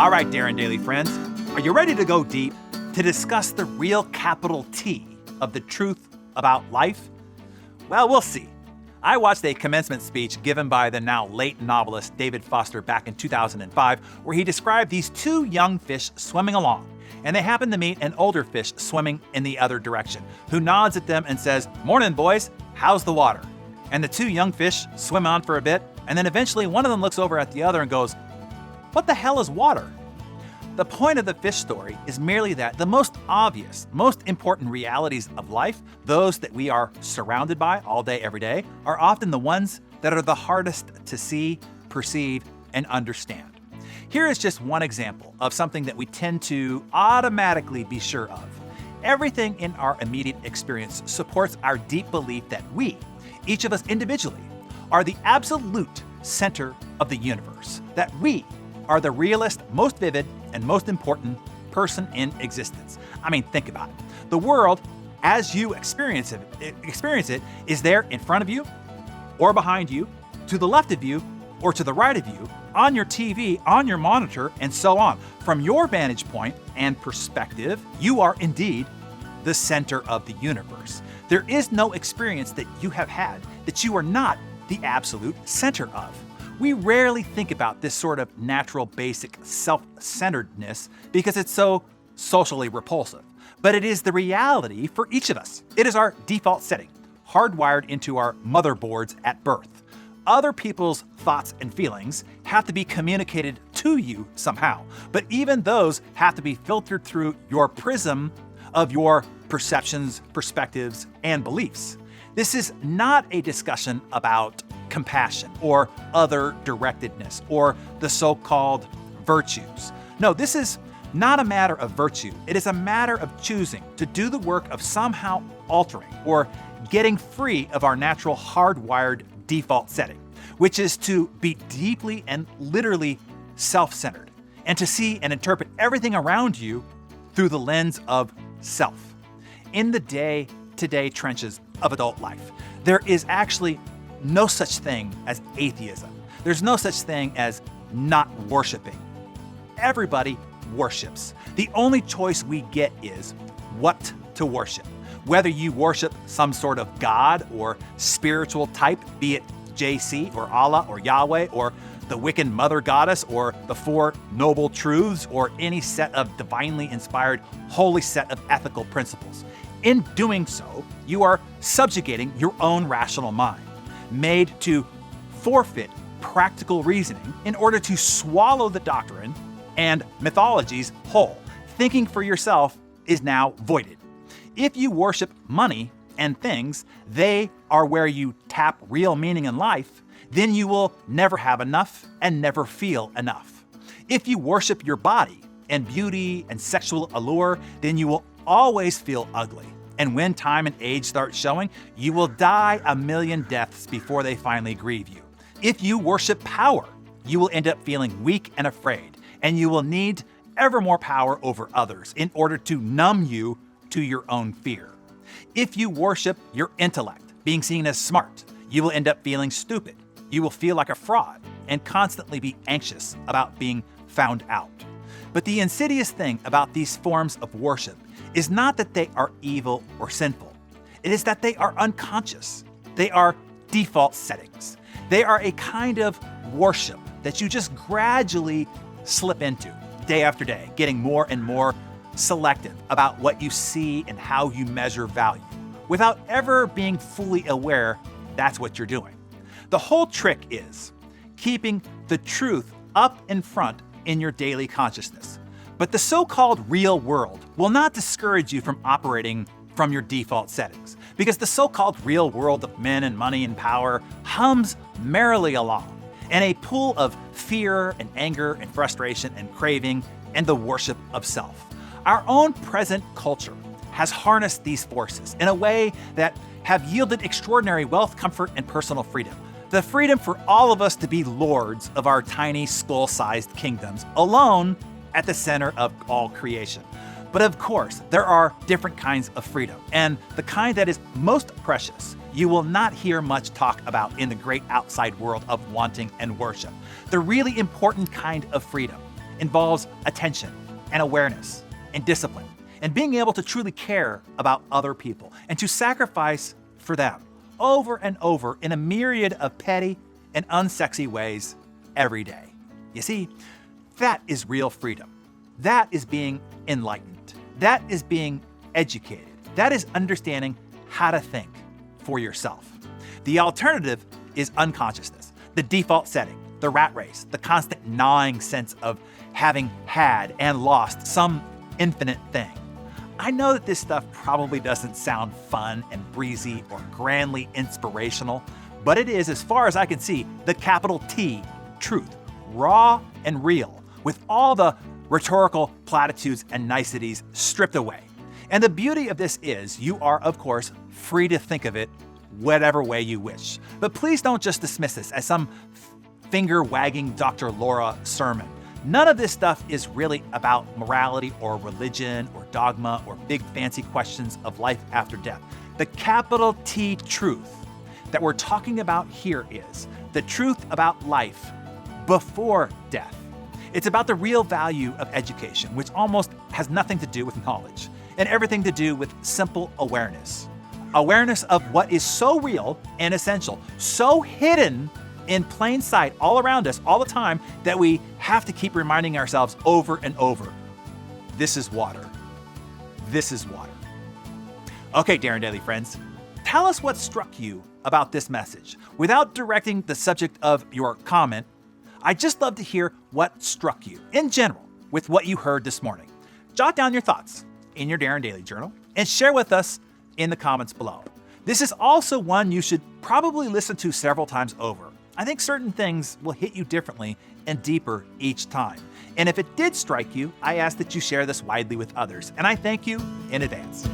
All right, Darren Daily friends, are you ready to go deep to discuss the real capital T of the truth about life? Well, we'll see. I watched a commencement speech given by the now late novelist David Foster back in 2005, where he described these two young fish swimming along, and they happen to meet an older fish swimming in the other direction, who nods at them and says, "Morning, boys, how's the water?" And the two young fish swim on for a bit, and then eventually one of them looks over at the other and goes, "What the hell is water?" The point of the fish story is merely that the most obvious, most important realities of life, those that we are surrounded by all day, every day, are often the ones that are the hardest to see, perceive, and understand. Here is just one example of something that we tend to automatically be sure of. Everything in our immediate experience supports our deep belief that we, each of us individually, are the absolute center of the universe, that we are the realest, most vivid, and most important person in existence. I mean, think about it. The world, as you experience it, is there in front of you, or behind you, to the left of you, or to the right of you, on your TV, on your monitor, and so on. From your vantage point and perspective, you are indeed the center of the universe. There is no experience that you have had that you are not the absolute center of. We rarely think about this sort of natural, basic self-centeredness because it's so socially repulsive. But it is the reality for each of us. It is our default setting, hardwired into our motherboards at birth. Other people's thoughts and feelings have to be communicated to you somehow, but even those have to be filtered through your prism of your perceptions, perspectives, and beliefs. This is not a discussion about compassion or other directedness or the so-called virtues. No, this is not a matter of virtue. It is a matter of choosing to do the work of somehow altering or getting free of our natural hardwired default setting, which is to be deeply and literally self-centered and to see and interpret everything around you through the lens of self. In the day-to-day trenches of adult life, there is actually no such thing as atheism. There's no such thing as not worshiping. Everybody worships. The only choice we get is what to worship. Whether you worship some sort of God or spiritual type, be it JC or Allah or Yahweh or the Wiccan mother goddess or the Four Noble Truths or any set of divinely inspired holy set of ethical principles. In doing so, you are subjugating your own rational mind, made to forfeit practical reasoning in order to swallow the doctrine and mythologies whole. Thinking for yourself is now voided. If you worship money and things, they are where you tap real meaning in life, then you will never have enough and never feel enough. If you worship your body and beauty and sexual allure, then you will always feel ugly. And when time and age start showing, you will die a million deaths before they finally grieve you. If you worship power, you will end up feeling weak and afraid, and you will need ever more power over others in order to numb you to your own fear. If you worship your intellect, being seen as smart, you will end up feeling stupid. You will feel like a fraud and constantly be anxious about being found out. But the insidious thing about these forms of worship is not that they are evil or sinful. It is that they are unconscious. They are default settings. They are a kind of worship that you just gradually slip into day after day, getting more and more selective about what you see and how you measure value, without ever being fully aware that's what you're doing. The whole trick is keeping the truth up in front in your daily consciousness. But the so-called real world will not discourage you from operating from your default settings, because the so-called real world of men and money and power hums merrily along in a pool of fear and anger and frustration and craving and the worship of self. Our own present culture has harnessed these forces in a way that have yielded extraordinary wealth, comfort, and personal freedom. The freedom for all of us to be lords of our tiny skull-sized kingdoms, alone at the center of all creation. But of course, there are different kinds of freedom, and the kind that is most precious, you will not hear much talk about in the great outside world of wanting and worship. The really important kind of freedom involves attention and awareness and discipline and being able to truly care about other people and to sacrifice for them over and over in a myriad of petty and unsexy ways every day. You see, that is real freedom. That is being enlightened. That is being educated. That is understanding how to think for yourself. The alternative is unconsciousness, the default setting, the rat race, the constant gnawing sense of having had and lost some infinite thing. I know that this stuff probably doesn't sound fun and breezy or grandly inspirational, but it is, as far as I can see, the capital T truth, raw and real, with all the rhetorical platitudes and niceties stripped away. And the beauty of this is you are, of course, free to think of it whatever way you wish. But please don't just dismiss this as some finger-wagging Dr. Laura sermon. None of this stuff is really about morality or religion or dogma or big fancy questions of life after death. The capital T truth that we're talking about here is the truth about life before death. It's about the real value of education, which almost has nothing to do with knowledge and everything to do with simple awareness. Awareness of what is so real and essential, so hidden in plain sight all around us all the time that we have to keep reminding ourselves over and over. This is water. This is water. Okay, Darren Daily friends, tell us what struck you about this message. Without directing the subject of your comment, I'd just love to hear what struck you in general with what you heard this morning. Jot down your thoughts in your Darren Daily Journal and share with us in the comments below. This is also one you should probably listen to several times over. I think certain things will hit you differently and deeper each time. And if it did strike you, I ask that you share this widely with others, and I thank you in advance.